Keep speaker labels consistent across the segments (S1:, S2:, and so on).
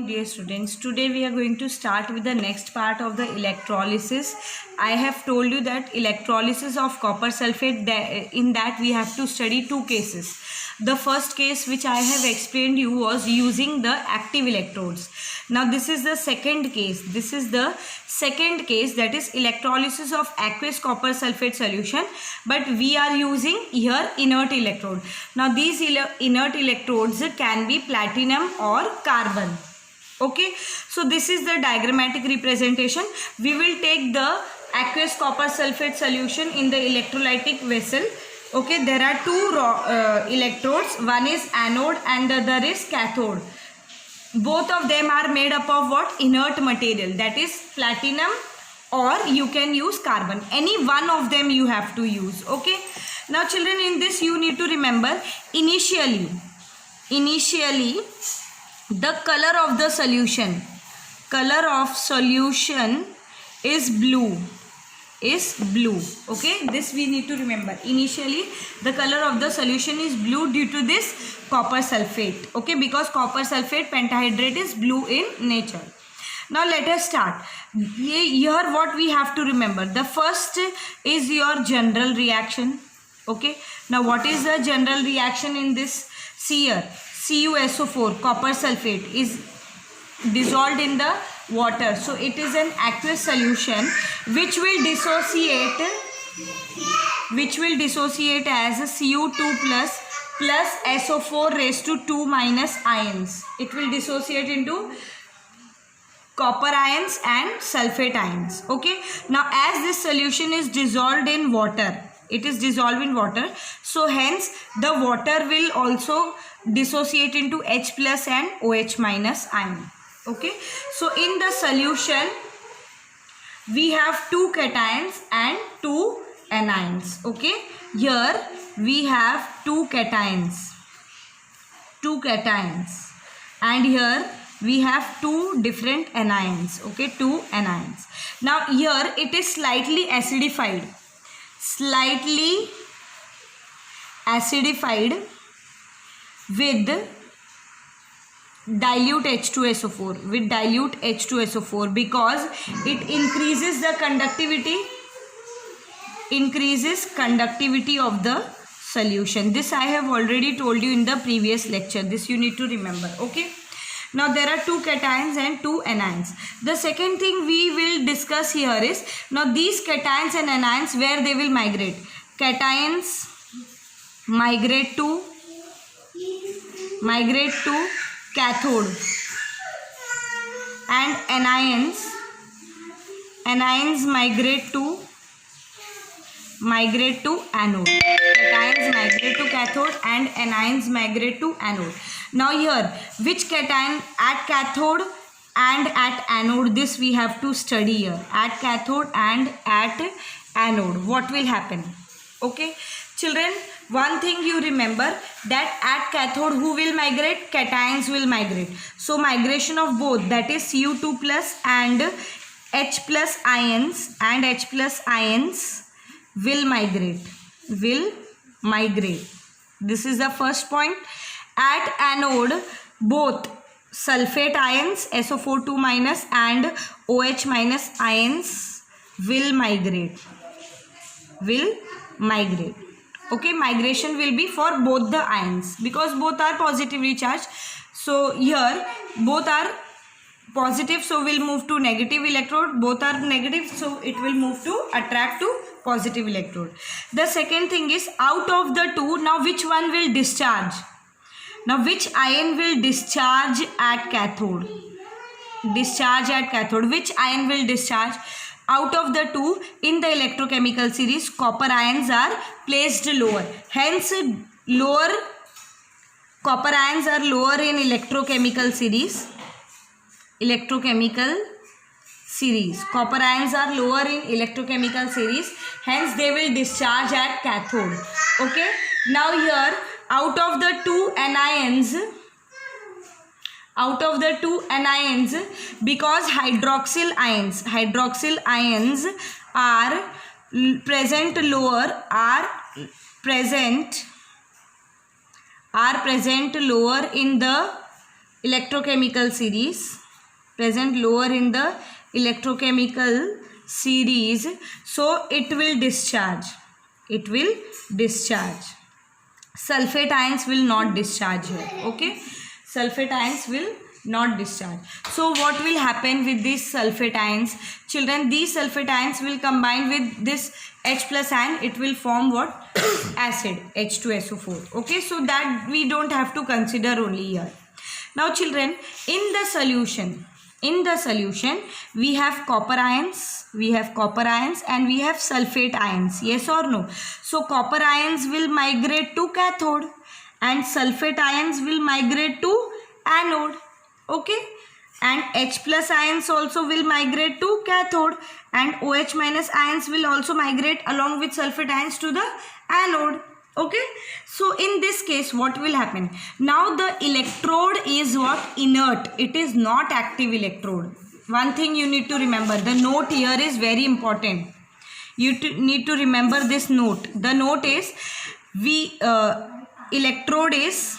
S1: dear students. Today we are going to start with the next part of the electrolysis. I have told you that electrolysis of copper sulfate, in that we have to study two cases. The first case which I have explained you was using the active electrodes. Now this is the second case. This is the second case, that is electrolysis of aqueous copper sulfate solution, but we are using here inert electrode. Now these inert electrodes can be platinum or carbon. Okay, so this is the diagrammatic representation. We will take the aqueous copper sulfate solution in the electrolytic vessel. Okay, there are two electrodes. One is anode and the other is cathode. Both of them are made up of what? Inert material, that is platinum, or you can use carbon. Any one of them you have to use. Okay, now children, in this you need to remember, initially the color of the solution, is blue. Okay, this we need to remember. Initially the color of the solution is blue due to this copper sulfate. Okay, because copper sulfate pentahydrate is blue in nature. Now let us start. Here what we have to remember, the first is your general reaction. Okay, now what is the general reaction in this? See here, CuSO4, copper sulfate, is dissolved in the water, so it is an aqueous solution which will dissociate as a Cu2 plus SO4 raised to 2 minus ions. It will dissociate into copper ions and sulfate ions. Okay, now as this solution is dissolved in water, it is dissolved in water, so hence the water will also dissociate into H plus and OH minus ion. Okay, so in the solution we have two cations and two anions. Okay, here we have two cations, and here we have two different anions. Okay, two anions. Now here it is slightly acidified with dilute H2SO4, because it increases conductivity of the solution. This I have already told you in the previous lecture. This you need to remember. Okay, now there are two cations and two anions. The second thing we will discuss here is, now these cations and anions, where they will migrate. Cations migrate to cathode, and anions migrate to anode. Cations migrate to cathode and anions migrate to anode. Now here, which cation at cathode and at anode, this we have to study here. At cathode and at anode, what will happen? Okay, children, one thing you remember, that at cathode who will migrate? Cations will migrate. So migration of both, that is Cu2 plus and H plus ions will migrate. This is the first point. At anode, both sulfate ions, SO4 2 minus and OH minus ions will migrate. Okay, migration will be for both the ions, because both are positively charged. So here both are positive, so will move to negative electrode. Both are negative, so it will move to attract to positive electrode. The second thing is, out of the two, now which one will discharge? Now which ion will discharge at cathode? Which ion will discharge? Out of the two, in the electrochemical series, copper ions are placed lower. Hence, copper ions are lower in electrochemical series. Copper ions are lower in electrochemical series. Hence, they will discharge at cathode. Okay. Now here, out of the two anions, because hydroxyl ions are present lower in the electrochemical series, present lower in the electrochemical series, so it will discharge. It will discharge. Sulfate ions will not discharge here. Okay, sulfate ions will not discharge. So what will happen with these sulfate ions? Children, these sulfate ions will combine with this H plus ion. It will form what? Acid, H2SO4. Okay, so that we don't have to consider only here. Now children, in the solution we have copper ions, and we have sulfate ions. Yes or no? So copper ions will migrate to cathode and sulfate ions will migrate to anode. Okay, and H plus ions also will migrate to cathode and OH minus ions will also migrate along with sulfate ions to the anode. Okay, so in this case what will happen? Now the electrode is what? Inert. It is not active electrode. One thing you need to remember, the note here is very important. You need to remember this note. The note is electrode is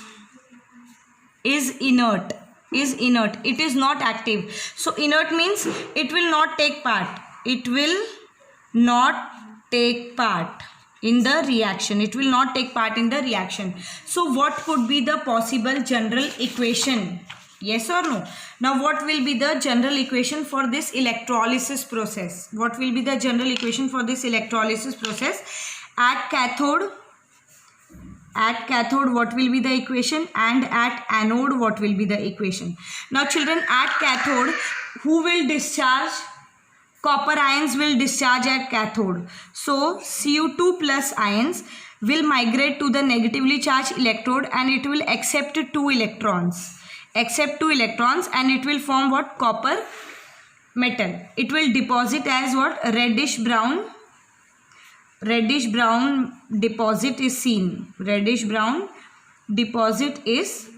S1: inert. It is not active. So inert means it will not take part. It will not take part in the reaction. It will not take part in the reaction. So what could be the possible general equation? Yes or no? Now what will be the general equation for this electrolysis process? What will be the general equation for this electrolysis process? At cathode what will be the equation, and at anode what will be the equation? Now children, at cathode who will discharge? Copper ions will discharge at cathode. So Cu2 plus ions will migrate to the negatively charged electrode and it will accept 2 electrons. And it will form what? Copper metal. It will deposit as what? Reddish brown deposit is seen. Reddish brown deposit is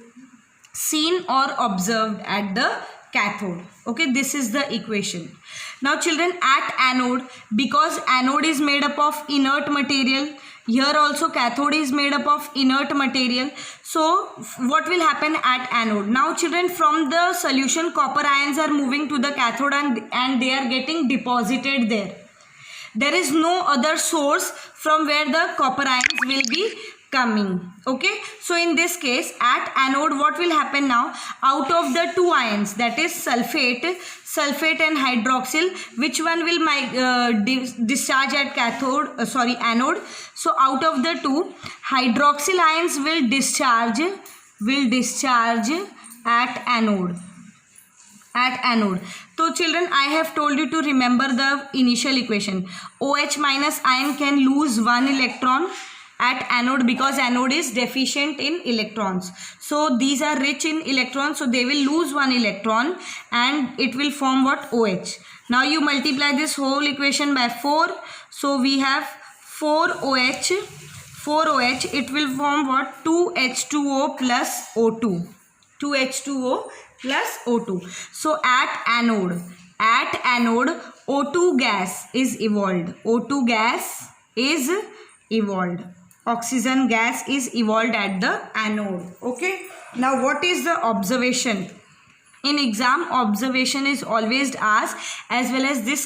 S1: seen or observed at the cathode. Okay, this is the equation. Now children, at anode, because anode is made up of inert material, here also cathode is made up of inert material. So what will happen at anode? Now children, from the solution copper ions are moving to the cathode and they are getting deposited there. There is no other source from where the copper ions will be coming. Okay, so in this case at anode what will happen now? Out of the 2 ions, that is sulfate and hydroxyl, which one will discharge at anode? So out of the 2, hydroxyl ions will discharge at anode. So children, I have told you to remember the initial equation. OH minus ion can lose 1 electron at anode because anode is deficient in electrons. So these are rich in electrons, so they will lose 1 electron and it will form what? OH. Now you multiply this whole equation by 4. So we have 4OH. It will form what? 2H2O plus O2. 2H2O plus O2. So at anode O2 gas is evolved. Oxygen gas is evolved at the anode. Okay, now what is the observation? In exam, observation is always asked, as well as this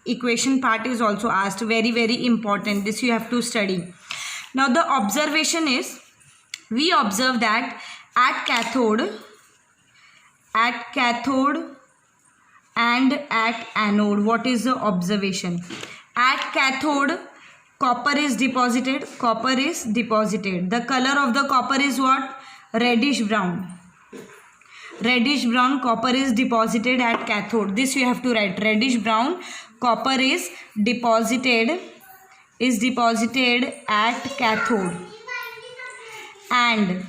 S1: equation part is also asked. Very, very important. This you have to study. Now the observation is, we observe that at cathode and at anode, what is the observation? At cathode, copper is deposited. The color of the copper is what? Reddish brown. Copper is deposited at cathode. This you have to write. Reddish brown copper is deposited at cathode. And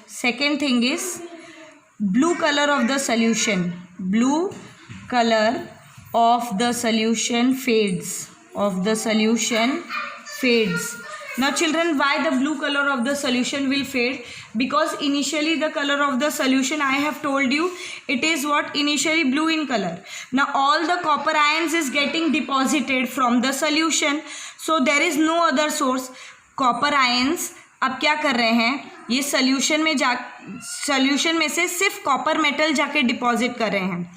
S1: second thing is, blue color of the solution fades. Now children, why the blue color of the solution will fade? Because initially the color of the solution, I have told you, it is what? Initially blue in color. Now all the copper ions is getting deposited from the solution, so there is no other source. Copper ions अब क्या कर रहे हैं? ये solution में से सिर्फ copper metal जाके डिपॉजिट कर रहे हैं।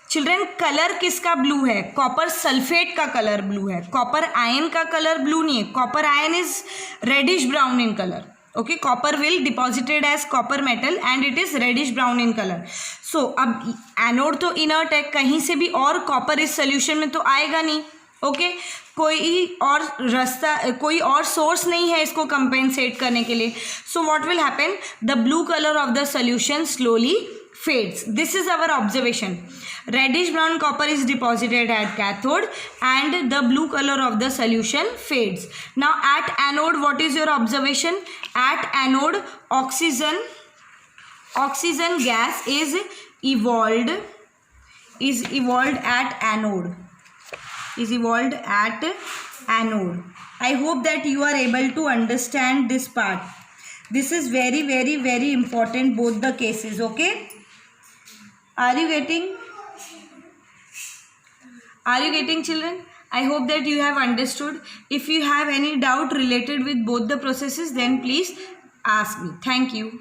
S1: चिल्ड्रन, कलर किसका ब्लू है? कॉपर सल्फेट का कलर ब्लू है, कॉपर आयन का कलर ब्लू नहीं है। Copper ion is reddish brown in colour. Okay, copper will deposited as copper metal and it is reddish brown in colour. So अब anode तो inert है, कहीं से भी और कॉपर इस सोल्यूशन में तो आएगा नहीं। ओके, कोई और सोर्स नहीं है इसको कंपेंसेट करने के लिए। So what will happen, the blue colour of the solution slowly fades. This is our observation. Reddish brown copper is deposited at cathode and the blue color of the solution fades. Now at anode, what is your observation? At anode, oxygen gas is evolved at anode. I hope that you are able to understand this part. This is very, very, very important, both the cases. Okay, are you getting children? I hope that you have understood. If you have any doubt related with both the processes, then please ask me. Thank you.